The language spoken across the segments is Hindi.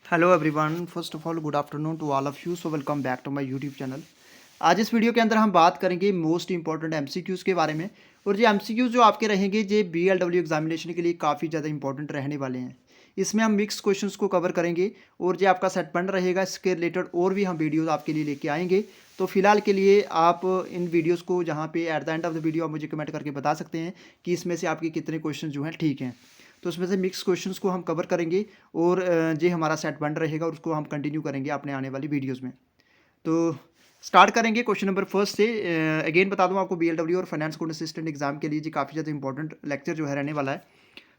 Hello everyone, first of all good afternoon to all of you. So welcome back to my YouTube channel. आज इस वीडियो के अंदर हम बात करेंगे मोस्ट इंपॉर्टेंट एमसीक्यूज़ के बारे में। और ये एमसीक्यूज़ जो आपके रहेंगे ये बीएलडब्ल्यू एग्जामिनेशन के लिए काफ़ी ज़्यादा इंपॉर्टेंट रहने वाले हैं। इसमें हम मिक्स क्वेश्चंस को कवर करेंगे और जो आपका सेट बन रहेगा इसके रिलेटेड और भी हम वीडियोज़ आपके लिए लेके आएंगे। तो फिलहाल के लिए आप इन वीडियोज़ को जहाँ पे at the end of the video आप मुझे कमेंट करके बता सकते हैं कि इसमें से आपके कितने क्वेश्चन जो हैं ठीक हैं। तो उसमें से मिक्स क्वेश्चंस को हम कवर करेंगे और ये हमारा सेट बन रहेगा और उसको हम कंटिन्यू करेंगे अपने आने वाली वीडियोज़ में। तो स्टार्ट करेंगे क्वेश्चन नंबर फर्स्ट से। अगेन बता दूं आपको बीएलडब्ल्यू और फाइनेंस कोड असिस्टेंट एग्जाम के लिए जी काफ़ी ज़्यादा इंपॉर्टेंट लेक्चर जो है रहने वाला है।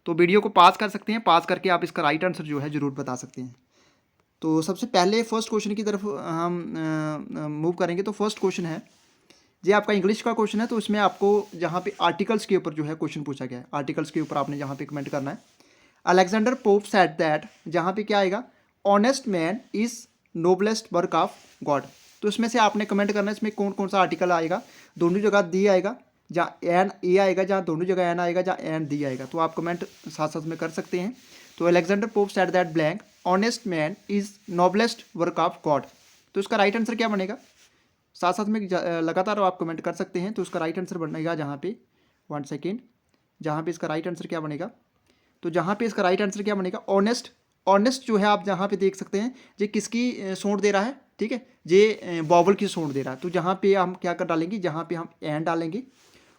तो वीडियो को पास कर सकते हैं, पास करके आप इसका राइट आंसर जो है ज़रूर बता सकते हैं। तो सबसे पहले फर्स्ट क्वेश्चन की तरफ हम मूव करेंगे। तो फर्स्ट क्वेश्चन है ये आपका इंग्लिश का क्वेश्चन है। तो इसमें आपको जहाँ पे आर्टिकल्स के ऊपर जो है क्वेश्चन पूछा गया है, आर्टिकल्स के ऊपर आपने जहाँ पे कमेंट करना है। अलेक्जेंडर पोप सेड दैट, जहाँ पे क्या आएगा, honest man is noblest work of God. तो इसमें से आपने कमेंट करना है इसमें कौन कौन सा आर्टिकल आएगा। दोनों जगह दी आएगा, जहाँ एन ए आएगा, जहाँ दोनों जगह एन आएगा, जहाँ एन दी आएगा। तो आप कमेंट साथ साथ में कर सकते हैं। तो Alexander pope said that blank honest man is noblest work of God. तो इसका राइट आंसर क्या बनेगा, साथ साथ में लगातार आप कमेंट कर सकते हैं। तो इसका राइट आंसर बनेगा जहाँ पे, वन सेकेंड, जहाँ पे इसका राइट आंसर क्या बनेगा, तो जहाँ पे इसका राइट आंसर क्या बनेगा, ऑनेस्ट। ऑनेस्ट जो है आप जहाँ पे देख सकते हैं ये किसकी सोंड दे रहा है, ठीक है, ये बॉवल की सोंड दे रहा है। तो जहाँ पे हम क्या कर डालेंगे, जहाँ पे हम एन डालेंगे।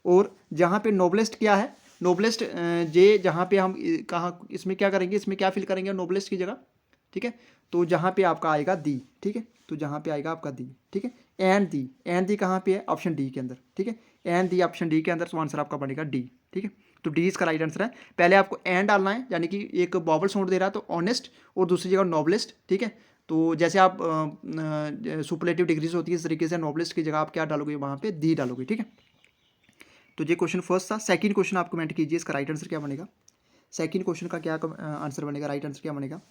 और जहाँ पे नोबलेस्ट क्या है, नोबलेस्ट जे जहाँ पे हम कहाँ इसमें क्या करेंगे, इसमें क्या फिल करेंगे नोबलेस्ट की जगह, ठीक है। तो जहाँ पे आपका आएगा दी, ठीक है। तो जहाँ पे आएगा आपका दी, ठीक है। एन दी, एन दी कहाँ पे है, ऑप्शन डी के अंदर, ठीक है। एन दी ऑप्शन डी के अंदर, तो आंसर आपका बनेगा डी, ठीक है। तो डी इसका राइट आंसर है। पहले आपको एन डालना है, यानी कि एक बॉबल साउंड दे रहा है तो ऑनेस्ट, और दूसरी जगह नोबलेस्ट, ठीक है। तो जैसे आप सुपरलेटिव डिग्रीज होती है इस तरीके से नोबलेस्ट की जगह आप क्या डालोगे, वहाँ पे दी डालोगे, ठीक है। तो ये क्वेश्चन फर्स्ट था। सेकंड क्वेश्चन आप कमेंट कीजिए इसका राइट आंसर क्या बनेगा। सेकंड क्वेश्चन का क्या आंसर बनेगा, राइट आंसर क्या बनेगा।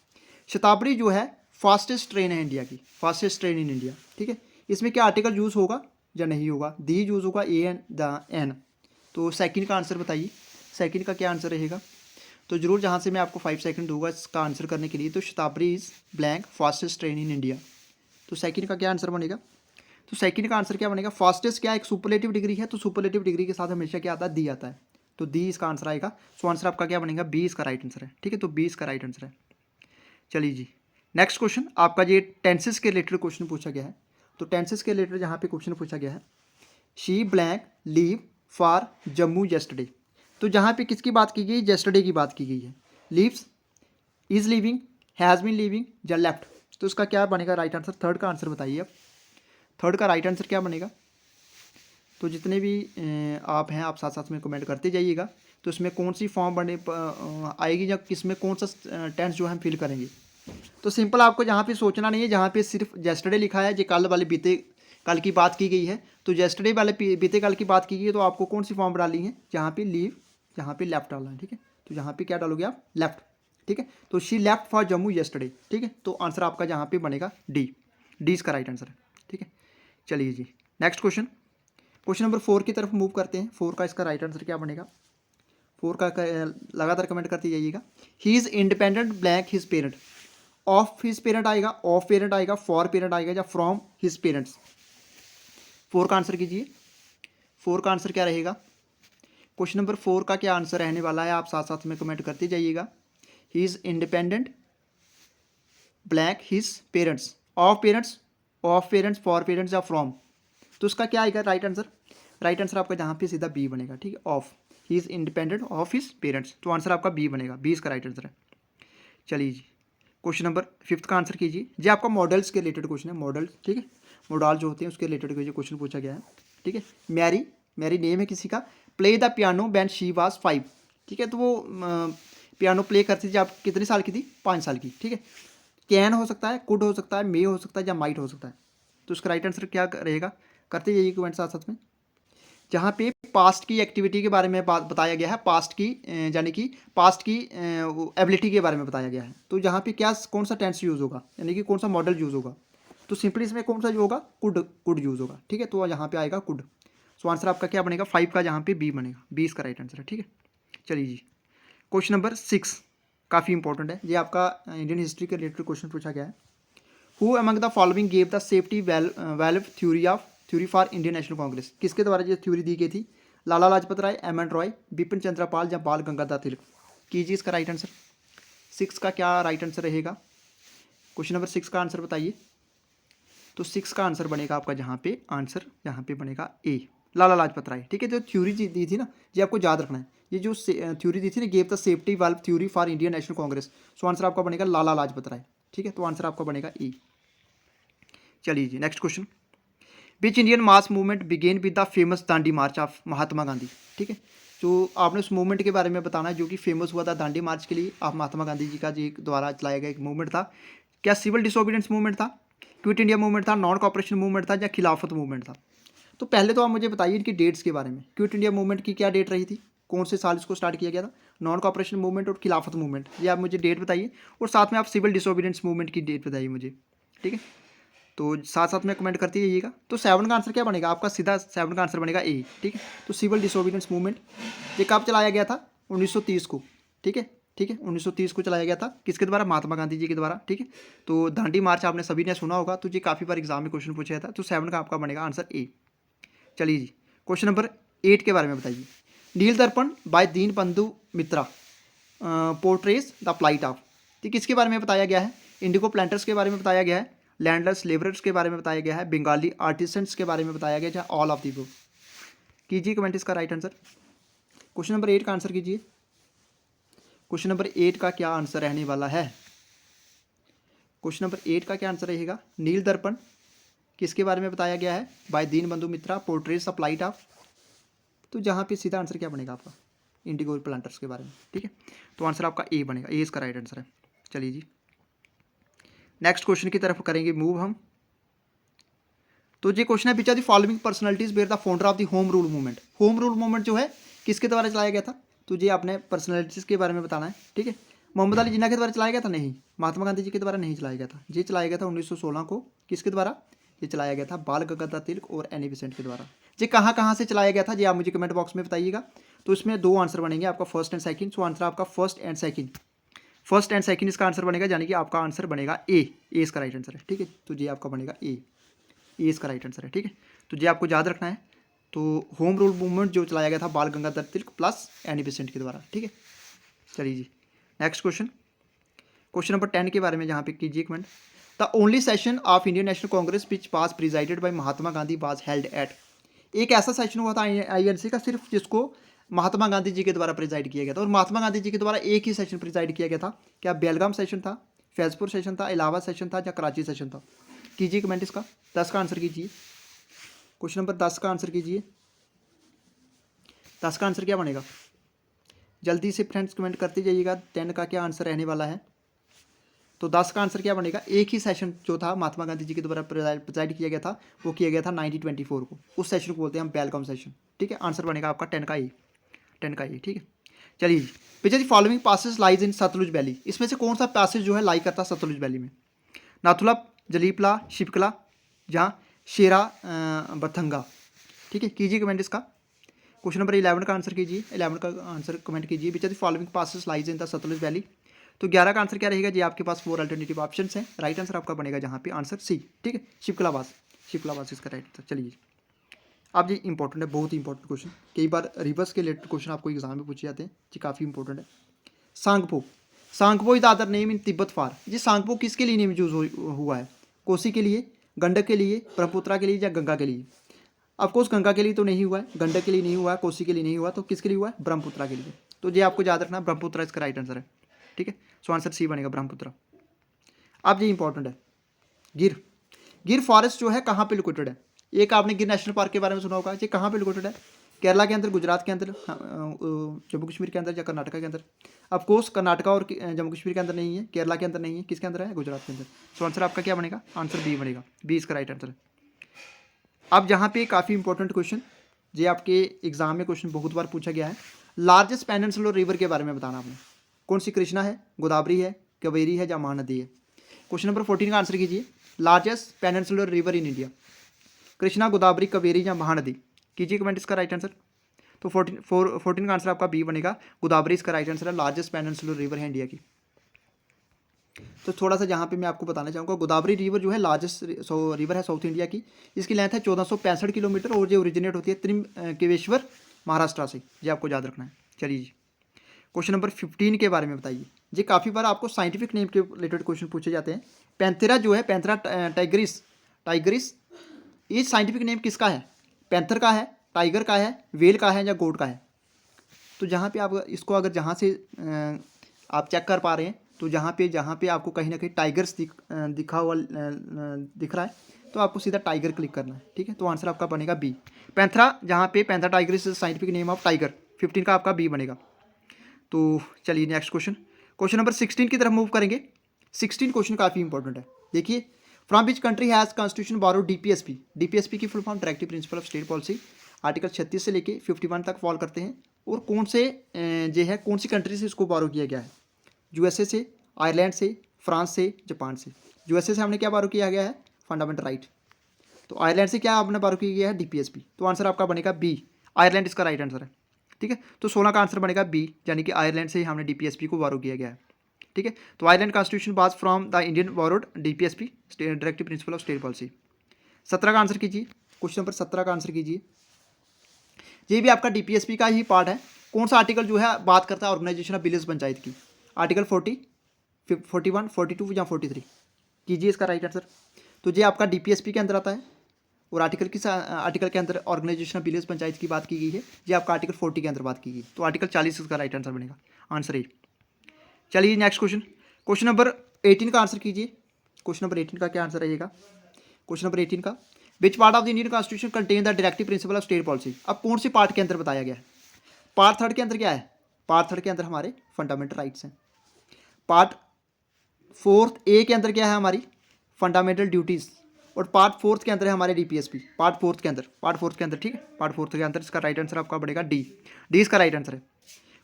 शताब्दी जो है फास्टेस्ट ट्रेन है इंडिया की, फास्टेस्ट ट्रेन इन इंडिया, ठीक है। इसमें क्या आर्टिकल यूज़ होगा या नहीं होगा, दी यूज़ होगा, ए एन द एन। तो सेकंड का आंसर बताइए, सेकंड का क्या आंसर रहेगा। तो जरूर जहाँ से मैं आपको 5 सेकंड दूंगा इसका आंसर करने के लिए। तो शताब्दी is blank fastest train in India. तो सेकंड का क्या आंसर बनेगा, तो सेकंड का आंसर क्या बनेगा, फास्टेस्ट क्या एक सुपरलेटिव डिग्री है, तो सुपरलेटिव डिग्री के साथ हमेशा क्या आता है, दी आता है। तो दी इसका आंसर आएगा। सो आंसर आपका क्या बनेगा, बी इसका राइट आंसर है, ठीक है। तो बी इसका राइट आंसर है। चलिए जी, नेक्स्ट क्वेश्चन आपका ये टेंसेस के रिलेटेड क्वेश्चन पूछा गया है। तो टेंसेस के रिलेटेड जहाँ पे क्वेश्चन पूछा गया है, she blank leave for Jammu yesterday. तो जहाँ पे किसकी बात की गई, येस्टरडे की बात की गई है। Leaves, is living, has been living या लेफ्ट। तो इसका क्या बनेगा राइट आंसर, थर्ड का आंसर बताइए अब। थर्ड का राइट आंसर क्या बनेगा। तो जितने भी आप हैं आप साथ साथ में कमेंट करते जाइएगा। तो इसमें कौन सी फॉर्म आएगी या किसमें कौन सा टेंस जो है हम फिल करेंगे। तो सिंपल आपको जहाँ पे सोचना नहीं है, जहाँ पे सिर्फ जेस्टरडे लिखा है, जो कल वाले बीते कल की बात की गई है, तो जेस्टरडे वाले बीते कल की बात की गई है, तो आपको कौन सी फॉर्म डालनी है, जहाँ पे लीव, जहाँ पे लेफ्ट डालना है, ठीक है। तो यहाँ पे क्या डालोगे आप, लेफ्ट, ठीक है। तो she left for Jammu yesterday, ठीक है। तो आंसर आपका जहाँ पे बनेगा डी, डी इसका राइट आंसर है, ठीक है। चलिए जी, नेक्स्ट क्वेश्चन, क्वेश्चन नंबर 4 की तरफ मूव करते हैं। 4 का इसका राइट आंसर क्या बनेगा, 4 का लगातार कमेंट करते जाइएगा। He is independent blank his parent. Of his parent आएगा, ऑफ पेरेंट आएगा, फॉर पेरेंट आएगा, या फ्रॉम हिज पेरेंट्स। 4 का आंसर कीजिए, 4 का आंसर क्या रहेगा। क्वेश्चन नंबर 4 का क्या आंसर रहने वाला है, आप साथ साथ में कमेंट करते जाइएगा। He is independent blank his parents, of parents, of parents, for parents, या फ्रॉम। तो उसका क्या आएगा राइट आंसर, राइट आंसर आपका जहाँ पे सीधा बी बनेगा, ठीक है। Of, he is independent of his parents. तो आंसर आपका बी बनेगा, बी इसका राइट आंसर है। चलिए जी, क्वेश्चन नंबर 5 का आंसर कीजिए। ये आपका मॉडल्स के रिलेटेड क्वेश्चन है, मॉडल्स, ठीक है। मॉडल जो होते हैं उसके रिलेटेड क्वेश्चन पूछा गया है, ठीक है। मैरी, मैरी नेम है किसी का। Play the piano when she was 5, ठीक है। तो वो पियानो प्ले करती थी, आप कितने साल की थी, 5 साल की, ठीक है। कैन हो सकता है, कुड हो सकता है, मे हो सकता है, या माइट हो सकता है। तो उसका राइट आंसर क्या रहेगा, करते जाइए कमेंट साथ साथ में। जहाँ पे पास्ट की एक्टिविटी के बारे में बात बताया गया है, पास्ट की यानी कि पास्ट की एबिलिटी के बारे में बताया गया है। तो जहाँ पे क्या कौन सा टेंस यूज़ होगा, यानी कि कौन सा मॉडल यूज़ होगा। तो सिंपली इसमें कौन सा जो होगा, कुड, कुड यूज़ होगा, ठीक है। तो यहाँ पे आएगा कुड। सो आंसर आपका क्या बनेगा, 5 का जहाँ पे बी बनेगा, बी इसका राइट आंसर है, ठीक है। चलिए जी, क्वेश्चन नंबर 6, काफ़ी इंपॉर्टेंट है, ये आपका इंडियन हिस्ट्री के रिलेटेड क्वेश्चन पूछा गया है। Who among the following gave the safety valve theory for Indian National Congress, किसके द्वारा ये थ्योरी दी गई थी? लाला लाजपत राय, एम एन रॉय, बिपिन चंद्र पाल या बाल गंगाधर तिलक? कीजिए इसका राइट आंसर। 6 का क्या राइट आंसर रहेगा? क्वेश्चन नंबर 6 का आंसर बताइए। तो 6 का आंसर बनेगा आपका जहाँ पे आंसर यहाँ पे बनेगा ए, लाला लाजपत राय। ठीक है, जो थ्योरी दी थी ना, ये आपको याद रखना है। ये जो थ्योरी दी थी ना, gave the safety valve theory for Indian National Congress, so answer आपका बनेगा लाला लाजपत राय। ठीक है, तो आंसर आपका बनेगा ए। चलिए जी, next question. Which Indian mass movement began with the famous Dandi march of Mahatma Gandhi? ठीक है, तो आपने उस मूवमेंट के बारे में बताना है जो कि फेमस हुआ था दांडी मार्च के लिए, आप महात्मा गांधी जी का जी द्वारा चलाया गया एक मूवमेंट था। क्या सिविल डिसोबीडियंस मूवमेंट था, क्विट इंडिया मूवमेंट था, नॉन कॉपरेशन मूवमेंट था या खिलाफत मूवमेंट था? तो पहले तो आप मुझे बताइए इनकी डेट्स के बारे में। क्विट इंडिया मूवमेंट की क्या डेट रही थी, कौन से साल इसको स्टार्ट किया गया था? नॉन कॉपरेशन मूवमेंट और खिलाफत मूवमेंट, ये आप मुझे डेट बताइए, और साथ में आप सिविल डिसोबीडियंस मूवमेंट की डेट बताइए मुझे। ठीक है, तो साथ साथ में कमेंट करते जाइएगा। तो 7 का आंसर क्या बनेगा आपका? सीधा 7 का आंसर बनेगा ए। ठीक है, तो सिविल डिसोबीडियंस मूवमेंट ये कब चलाया गया था? 1930 को। ठीक है, 1930 को चलाया गया था, किसके द्वारा? महात्मा गांधी जी के द्वारा। ठीक है, तो दांडी मार्च आपने सभी ने सुना होगा, तो ये काफ़ी बार एग्जाम में क्वेश्चन पूछा था, तो 7 का आपका बनेगा आंसर ए। चलिए जी, क्वेश्चन नंबर 8 के बारे में बताइए। नील दर्पण बाय दीन बंधु मित्रा पोर्ट्रेज द फ्लाइट ऑफ, तो किसके बारे में बताया गया है? इंडिगो प्लांटर्स के बारे में बताया गया है, लैंडलेस लेबरर्स के बारे में बताया गया है, बंगाली आर्टिसंस के बारे में बताया गया है, ऑल ऑफ दी बुक? कीजिए कमेंट इसका राइट आंसर। क्वेश्चन नंबर 8 का आंसर कीजिए। क्वेश्चन नंबर 8 का क्या आंसर रहने वाला है? क्वेश्चन नंबर 8 का क्या आंसर रहेगा? नील दर्पण किसके बारे में बताया गया है? बाय दीन बंधु मित्रा पोर्ट्रेज द फ्लाइट ऑफ, तो जहाँ पे सीधा आंसर क्या बनेगा आपका? इंडिगो प्लांटर्स के बारे में। ठीक है, तो आंसर आपका ए बनेगा, ए इसका राइट आंसर है। चलिए जी, नेक्स्ट क्वेश्चन की तरफ करेंगे मूव हम। तो ये क्वेश्चन है, which are the following personalities were the founder of the home rule movement? Home rule movement जो है किसके द्वारा चलाया गया था? तो ये आपने पर्सनालिटीज के बारे में बताना है। ठीक है, मोहम्मद अली जिन्ना के द्वारा चलाया गया था? नहीं, महात्मा गांधी जी के द्वारा नहीं चलाया गया था, ये चलाया गया था 1916 को। किसके द्वारा? ये चलाया गया था बाल गंगाधर तिलक और एनी बेसेंट के द्वारा। ये कहाँ से चलाया गया था, ये आप मुझे कमेंट बॉक्स में बताइएगा। तो इसमें 2 आंसर बनेंगे आपका, first and second. So answer आपका फर्स्ट एंड सेकंड इसका आंसर बनेगा, यानी कि आपका आंसर बनेगा ए इसका राइट आंसर है। ठीक है, तो ये आपका बनेगा ए इसका राइट आंसर है। ठीक है, तो ये आपको याद रखना है। तो होम रूल मूवमेंट जो चलाया गया था Bal Gangadhar Tilak plus Annie Besant के द्वारा। ठीक है, चलिए जी, नेक्स्ट क्वेश्चन। क्वेश्चन नंबर 10 के बारे में जहाँ पे कीजिए comment. The only session of Indian National Congress which was presided by Mahatma Gandhi was held at, एक ऐसा सेशन हुआ था INC का सिर्फ जिसको महात्मा गांधी जी के द्वारा प्रिजाइड किया गया था, और महात्मा गांधी जी के द्वारा एक ही सेशन प्रिजाइड किया गया था। क्या बेलगाम सेशन था, फैजपुर सेशन था, इलाहाबाद सेशन था या कराची सेशन था? कीजिए कमेंट इसका। 10 का आंसर कीजिए। क्वेश्चन नंबर 10 का आंसर कीजिए। 10 का आंसर क्या बनेगा? जल्दी से फ्रेंड्स कमेंट करते जाइएगा 10 का क्या आंसर रहने वाला है। तो 10 का आंसर क्या बनेगा? एक ही सेशन जो था महात्मा गांधी जी के द्वारा प्रिजाइड किया गया था, वो किया गया था 1924 को। उस सेशन को बोलते हैं हम बेलगाम सेशन। ठीक है, आंसर बनेगा आपका 10 का ए। ठीक है, चलिए जी, which following passes lies in Sutlej valley, इसमें से कौन सा पैसेज जो है लाई करता है सतलुज वैली में? नाथुला, जलीपला, शिपकला, जहाँ शेरा बथंगा? ठीक है, कीजिए कमेंट इसका। क्वेश्चन नंबर 11 का आंसर कीजिए। 11 का आंसर कमेंट कीजिए। Which are the following passes lies in the Sutlej valley? तो 11 का आंसर क्या रहेगा जी? आपके पास 4 अल्टरनेटिव ऑप्शन हैं, राइट आंसर आपका बनेगा जहाँ पे आंसर सी। ठीक है, शिपकलावास इसका राइट आंसर। चलिए, अब ये इंपॉर्टेंट है, बहुत ही इंपॉर्टेंट क्वेश्चन, कई बार रिवर्स के रिलेटेड क्वेश्चन आपको एग्जाम में पूछे जाते हैं, ये काफ़ी इंपॉर्टेंट है। Tsangpo is the other name in Tibet for, ये सांगपो किसके लिए नेम यूज हुआ है? कोसी के लिए, गंडक के लिए, ब्रह्मपुत्रा के लिए या गंगा के लिए? ऑफकोर्स गंगा के लिए तो नहीं हुआ है, गंडक के लिए नहीं हुआ है, कोसी के लिए नहीं हुआ, तो किसके लिए हुआ है? ब्रह्मपुत्रा के लिए। तो ये आपको याद रखना, ब्रह्मपुत्रा इसका राइट आंसर है। ठीक है, सो आंसर सी बनेगा, ब्रह्मपुत्रा। अब ये इंपॉर्टेंट है, गिर फॉरेस्ट जो है कहाँ पे लोकेटेड है? एक आपने गिर नेशनल पार्क के बारे में सुना होगा, ये कहाँ पे लोकेटेड है? केरला के अंदर, गुजरात के अंदर, जम्मू कश्मीर के अंदर या कर्नाटका के अंदर? ऑफकोर्स कर्नाटका और जम्मू कश्मीर के अंदर नहीं है, केरला के अंदर नहीं है, किसके अंदर है? गुजरात के अंदर। सो आंसर आपका क्या बनेगा? आंसर बी बनेगा, बी इसका राइट आंसर है। अब जहाँ पे काफ़ी इंपॉर्टेंट क्वेश्चन, ये आपके एग्जाम में क्वेश्चन बहुत बार पूछा गया है, लार्जेस्ट पेनिनसुलर रिवर के बारे में बताना आपने, कौन सी? कृष्णा है, गोदावरी है, कावेरी है या महानदी है? क्वेश्चन नंबर 14 का आंसर कीजिए। Largest peninsular river in India, Krishna, Godavari, Kaveri या महानदी? कीजिए कमेंट इसका राइट आंसर। तो 14 का आंसर आपका बी बनेगा, गोदावरी इसका राइट आंसर है, लार्जेस्ट पेनिनसुलर रिवर है इंडिया की। तो थोड़ा सा जहाँ पे मैं आपको बताना चाहूँगा, गोदावरी रिवर जो है लार्जेस्ट रिवर है साउथ इंडिया की। इसकी लेंथ है 1465 किलोमीटर और जो ओरिजिनेट होती है त्रिमकेश्वर महाराष्ट्र से। ये आपको याद रखना है। चलिए जी, क्वेश्चन नंबर 15 के बारे में बताइए। ये काफ़ी बार आपको साइंटिफिक नेम के रिलेटेड क्वेश्चन पूछे जाते हैं। पैंथेरा जो है, पैंथेरा टाइग्रिस, टाइग्रिस ये साइंटिफिक नेम किसका है? पैंथर का है, टाइगर का है, वेल का है या गोट का है? तो जहाँ पे आप इसको अगर जहाँ से आप चेक कर पा रहे हैं, तो जहाँ पे आपको कहीं ना कहीं टाइगर्स दिखा हुआ दिख रहा है, तो आपको सीधा टाइगर क्लिक करना है। ठीक है, तो आंसर आपका बनेगा बी। पैंथरा, जहाँ पे Panthera Tigris scientific name of tiger, 15 का आपका बी बनेगा। तो चलिए नेक्स्ट क्वेश्चन, क्वेश्चन नंबर 16 की तरफ मूव करेंगे। 16 क्वेश्चन काफ़ी इंपॉर्टेंट है। देखिए, from which country has constitution borrowed DPSP? DPSP की full form directive principle of state policy, article 36 से लेके 51 तक फॉल करते हैं। और कौन से जो है कौन सी कंट्री से इसको बोरो किया गया है? यूएसए से, आयरलैंड से, फ्रांस से, जापान से। यूएसए से हमने क्या बोरो किया गया है? Fundamental right. तो आयरलैंड से क्या आपने बोरो किया गया है? डीपीएसपी। तो आंसर आपका बनेगा बी, आयरलैंड इसका राइट आंसर है। ठीक है, तो 16 का आंसर बनेगा बी, यानी कि आयरलैंड से ही हमने डीपीएसपी को बोरो किया गया है। ठीक है, तो Ireland constitution pass from the Indian borrowed DPSP, directive principle of state policy. 17 का आंसर कीजिए, क्वेश्चन नंबर 17 का आंसर कीजिए। ये भी आपका डीपीएसपी का ही पार्ट है। कौन सा आर्टिकल जो है बात करता है ऑर्गेनाइजेशन ऑफ विलेज पंचायत की? आर्टिकल 40, 41, 42 या 43? कीजिए इसका राइट आंसर। तो ये आपका डीपीएसपी के अंदर आता है। और आर्टिकल किस आर्टिकल के अंदर ऑर्गेनाइजेशन ऑफ विलेज पंचायत की बात की गई है? ये आपका आर्टिकल 40 के अंदर बात की गई। तो आर्टिकल 40 इसका राइट आंसर बनेगा, आंसर ए। चलिए नेक्स्ट क्वेश्चन, क्वेश्चन नंबर 18 का आंसर कीजिए। क्वेश्चन नंबर 18 का क्या आंसर रहेगा? क्वेश्चन नंबर 18 का, which part of the Indian constitution contain the directive principle of state policy? अब कौन सी पार्ट के अंदर बताया गया है? पार्ट 3 के अंदर क्या है? पार्ट 3 के अंदर हमारे फंडामेंटल राइट्स हैं। पार्ट 4 ए के अंदर क्या है? हमारी फंडामेंटल ड्यूटीज़। और पार्ट 4 के अंदर है हमारे डीपीएसपी। पार्ट 4 के अंदर, ठीक है, पार्ट 4 के अंदर इसका राइट आंसर आपका बनेगा डी। डी इसका राइट आंसर है।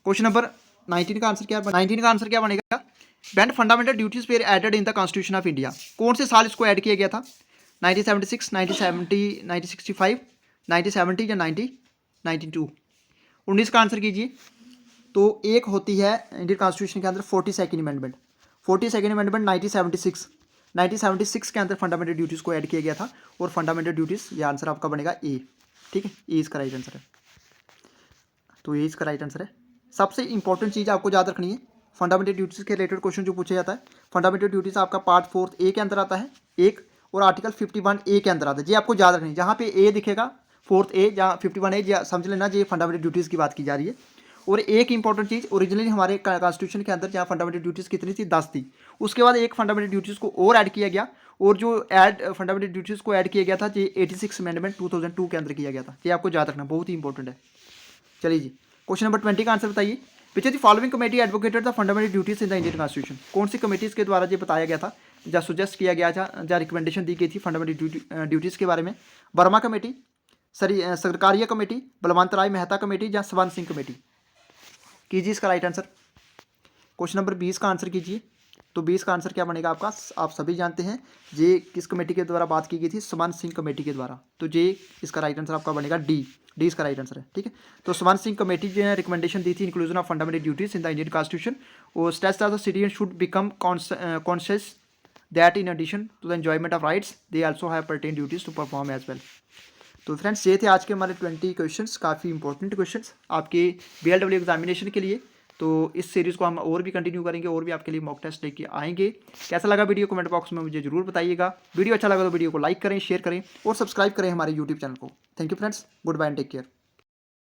क्वेश्चन नंबर 19 का आंसर क्या? 19 का आंसर क्या बनेगा? When fundamental duties were added in the constitution of India? कौन से साल इसको ऐड किया गया था? 1976, 1970, 1965, 1970 या 1992? 19 का आंसर कीजिए। तो एक होती है इंडियन कॉन्स्टिट्यूशन के अंदर 42nd अमेंडमेंट। 42nd अमेंडमेंट 1976 के अंदर फंडामेंटल ड्यूटीज़ को ऐड किया गया था। और फंडामेंटल ड्यूटीज़, ये आंसर आपका बनेगा ए। ठीक है, ए इसका राइट आंसर है। तो ये इसका राइट आंसर है। सबसे इंपॉर्टेंट चीज़ आपको याद रखनी है, फंडामेंटल ड्यूटीज़ के रिलेटेड क्वेश्चन जो पूछा जाता है, फंडामेंटल ड्यूटीज़ आपका पार्ट 4 ए के अंदर आता है एक, और आर्टिकल 51 ए के अंदर आता है। ये आपको याद रखनी है। जहाँ पे ए दिखेगा 4 ए, जहाँ 51 ए, समझ लेना ये फंडामेंटल ड्यूटीज़ की बात की जा रही है। और एक इंपॉर्टेंट चीज़, ओरिजिनली हमारे कॉन्स्टिट्यूशन के अंदर जहाँ फंडामेंटल ड्यूटीज़ कितनी थी? 10 थी। उसके बाद एक फंडामेंटल ड्यूटीज़ को और ऐड किया गया, और जो फंडामेंटल ड्यूटीज़ को ऐड किया गया था, ये 86 अमेंडमेंट 2002 के अंदर किया गया था। ये आपको याद रखना, बहुत ही इंपॉर्टेंट है। चलिए जी, क्वेश्चन नंबर 20 का आंसर बताइए। Which the following committee advocated the fundamental duties in the Indian constitution? कौन सी कमेटीज़ के द्वारा ये बताया गया था, या सुजेस्ट किया गया था, या रिकमेंडेशन दी गई थी फंडामेंटल ड्यूटीज़ के बारे में? वर्मा कमेटी, सरकारिया कमेटी, बलवंत राय मेहता कमेटी, या स्वर्ण सिंह कमेटी? कीजिए इसका राइट आंसर। क्वेश्चन नंबर 20 का आंसर कीजिए। तो 20 का आंसर क्या बनेगा आपका? आप सभी जानते हैं ये किस कमेटी के द्वारा बात की गई थी? स्वर्ण सिंह कमेटी के द्वारा। तो ये इसका राइट आंसर आपका बनेगा डी। डी इसका राइट आंसर है। ठीक है, तो स्वर्ण सिंह कमेटी जो है रिकमेंडेशन दी थी inclusion of fundamental duties in the Indian constitution, और states of the citizen should become conscious that in addition to the enjoyment of rights they also have certain duties to perform as well. तो फ्रेंड्स, ये थे आज के हमारे 20 क्वेश्चंस, काफ़ी इंपॉर्टेंट क्वेश्चंस आपके BLW एग्जामिनेशन के लिए। तो इस सीरीज़ को हम और भी कंटिन्यू करेंगे, और भी आपके लिए मॉक टेस्ट लेके आएंगे। कैसा लगा वीडियो, कमेंट बॉक्स में मुझे जरूर बताइएगा। वीडियो अच्छा लगा तो वीडियो को लाइक करें, शेयर करें और सब्सक्राइब करें हमारे यूट्यूब चैनल को। Thank you friends, goodbye and take care.